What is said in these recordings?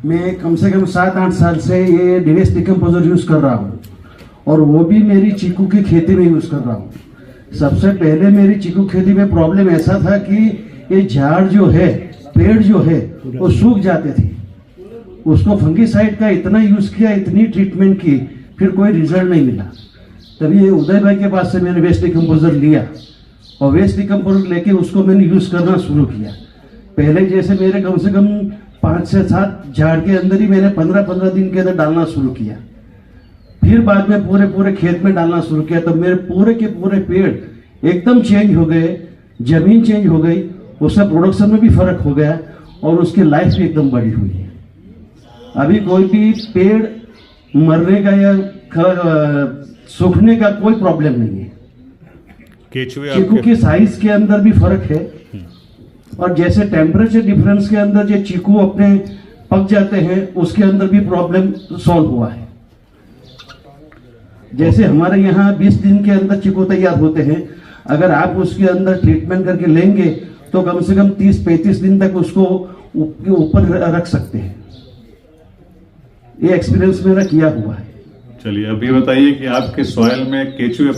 मैं कम से कम 7-8 साल से ये डिवेस्ट डिकम्पोजर यूज़ कर रहा हूँ, और वो भी मेरी चीकू की खेती में यूज़ कर रहा हूँ। सबसे पहले मेरी चीकू खेती में प्रॉब्लम ऐसा था कि ये झाड़ जो है, पेड़ जो है, वो सूख जाते थे। उसको फंगीसाइड का इतना यूज़ किया, इतनी ट्रीटमेंट की, फिर कोई रिजल्ट नहीं मिला। तभी ये उदय भाई के पास से मैंने वेस्ट डिकम्पोजर लिया, और वेस्ट डिकम्पोजर लेके उसको मैंने यूज़ करना शुरू किया। पहले जैसे मेरे कम से कम 5 से 7 झाड़ के अंदर ही मैंने 15-15 दिन के अंदर डालना शुरू किया। फिर बाद में पूरे खेत में डालना शुरू किया, तो मेरे पूरे के पूरे पेड़ एकदम चेंज हो गए, जमीन चेंज हो गई, उसका प्रोडक्शन में भी फर्क हो गया, और उसकी लाइफ भी एकदम बड़ी हुई है। अभी कोई भी पेड़ मरने का या सूखने का कोई प्रॉब्लम नहीं है। चीकू की साइज के अंदर भी फर्क है, और जैसे टेम्परेचर डिफरेंस के अंदर जो चीकू अपने पक जाते हैं, उसके अंदर भी प्रॉब्लम सॉल्व हुआ है। जैसे हमारे यहाँ 20 दिन के अंदर चीकू तैयार होते हैं, अगर आप उसके अंदर ट्रीटमेंट करके लेंगे तो कम से कम 30-35 दिन तक उसको ऊपर रख सकते हैं। ये एक्सपीरियंस मेरा किया हुआ है। चलिए, अभी बताइए कि आपके सॉइल में केचुए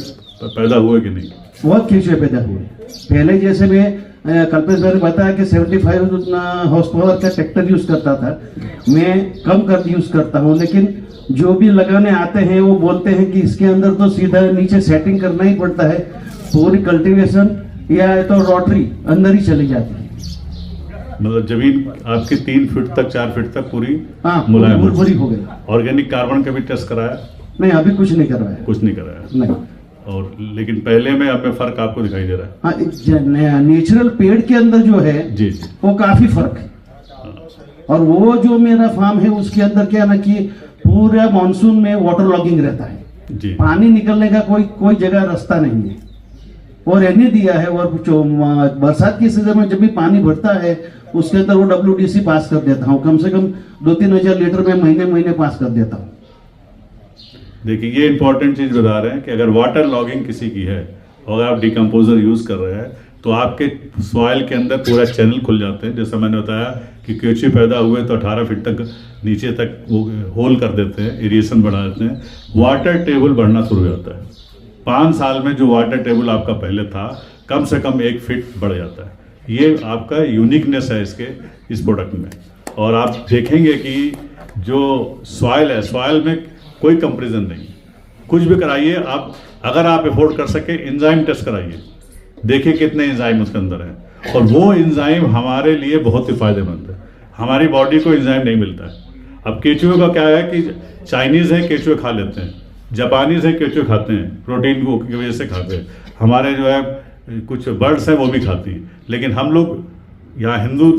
पैदा हुए कि नहीं? बहुत केचुए पैदा हुए। पहले जैसे मैं कल्पेश भाई ने बताया कि 75 हॉर्स पावर का ट्रैक्टर यूज करता था, मैं कम कर यूज करता हूँ, लेकिन जो भी लगाने आते हैं वो बोलते हैं कि इसके अंदर तो सीधा नीचे सेटिंग करना ही पड़ता है, पूरी कल्टीवेशन या तो रोटरी अंदर ही चली जाती है। मतलब जमीन आपकी 3 फीट तक 4 फीट तक पूरी मुलायम हो गई। ऑर्गेनिक कार्बन का भी टेस्ट कराया? नहीं, अभी कुछ नहीं करवाया। कुछ नहीं कराया? नहीं। और लेकिन पहले में अब में फर्क आपको दिखाई दे रहा है? हाँ, नेचुरल पेड़ के अंदर जो है जी वो काफी फर्क है। और वो जो मेरा फार्म है उसके अंदर क्या ना कि पूरा मानसून में वाटर लॉगिंग रहता है जी। पानी निकलने का कोई जगह रास्ता नहीं है, और रहने दिया है। और बरसात की सीजन में जब भी पानी भरता है उसके अंदर वो WDC पास कर देता हूँ, कम से कम 2-3 हजार लीटर में महीने पास कर देता हूँ। देखिए, ये इंपॉर्टेंट चीज बता रहे हैं कि अगर वाटर लॉगिंग किसी की है और अगर आप डिकम्पोजर यूज कर रहे हैं तो आपके सॉइल के अंदर पूरा चैनल खुल जाते हैं। जैसा मैंने बताया कि केचुए पैदा हुए तो 18 फीट तक नीचे तक वो होल कर देते हैं, एरिएशन बढ़ा देते हैं, वाटर टेबल बढ़ना शुरू हो जाता है। 5 साल में जो वाटर टेबल आपका पहले था कम से कम 1 फीट बढ़ जाता है। ये आपका यूनिकनेस है इस प्रोडक्ट में। और आप देखेंगे कि जो सॉइल है, सॉइल में कोई कंपेरिजन नहीं। कुछ भी कराइए आप, अगर आप अफोर्ड कर सके एंजाइम टेस्ट कराइए, देखिए कितने एंजाइम उसके अंदर हैं, और वो एंजाइम हमारे लिए बहुत ही फायदेमंद है। हमारी बॉडी को एंजाइम नहीं मिलता है। अब केचुए का क्या है कि चाइनीज़ है केचुए खा लेते हैं, जापानीज़ है केचुए खाते हैं, प्रोटीन की वजह से खाते हैं, हमारे जो है कुछ बर्ड्स हैं वो भी खाती हैं, लेकिन हम लोग यहाँ हिंदू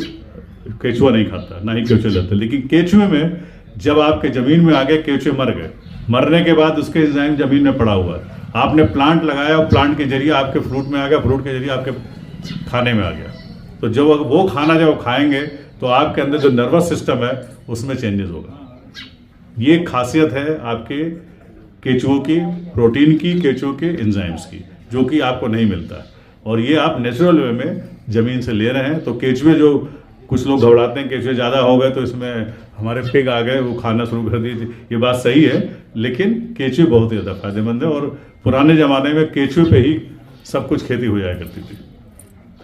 केचुआ नहीं खाता, ना ही केचुए लेते। लेकिन केचुए में जब आपके ज़मीन में आ गए, केचुए मर गए, मरने के बाद उसके एंजाइम ज़मीन में पड़ा हुआ है, आपने प्लांट लगाया और प्लांट के जरिए आपके फ्रूट में आ गया, फ्रूट के जरिए आपके खाने में आ गया। तो जब वो खाना जब खाएंगे तो आपके अंदर जो नर्वस सिस्टम है उसमें चेंजेस होगा। ये खासियत है आपके केचुओं की, प्रोटीन की, केचुओं के एंजाइम्स की, जो कि आपको नहीं मिलता है। और ये आप नेचुरल वे में ज़मीन से ले रहे हैं। तो केचुए, जो कुछ लोग घबराते हैं केचुए ज़्यादा हो गए तो इसमें हमारे पिग आ गए, वो खाना शुरू कर दिए, ये बात सही है, लेकिन केचुए बहुत ही ज़्यादा फायदेमंद है। और पुराने ज़माने में केचुए पे ही सब कुछ खेती हो जाया करती थी।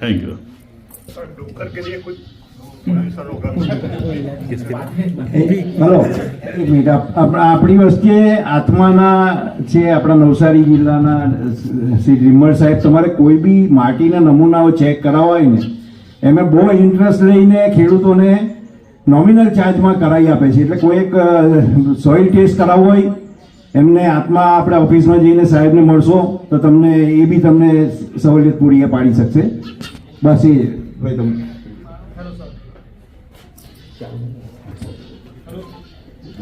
Thank you. હલો, એક મિનિટ. આપણી વચ્ચે આત્માના છે, આપણા નવસારી જિલ્લાના શ્રી ડ્રીમર સાહેબ, તમારે કોઈ બી માટીના નમૂનાઓ ચેક કરાવવા હોય ને, એમાં બહુ ઇન્ટરેસ્ટ લઈને ખેડૂતોને નોમિનલ ચાર્જમાં કરાવી આપે છે. એટલે કોઈ એક સોઇલ ટેસ્ટ કરાવવો હોય એમને આત્મા આપણે ઓફિસમાં જઈને સાહેબને મળશો તો તમને એ બી તમને સવલત પૂરી પાડી શકશે. બસ એ ભાઈ તમે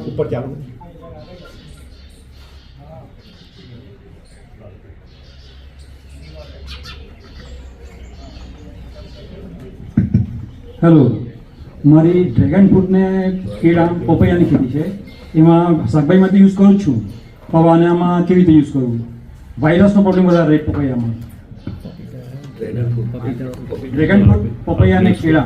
ऊपर चालू. હેલો, મારી ડ્રેગન ફ્રૂટને કેળા પપૈયાની ખેતી છે. એમાં શાકભાજીમાંથી યુઝ કરું છું. હવે આને આમાં કેવી રીતે યુઝ કરવું? વાયરસનો પ્રોબ્લેમ વધારે રહે પપૈયામાં. ડ્રેગન ફ્રૂટ, પપૈયા અને કેળા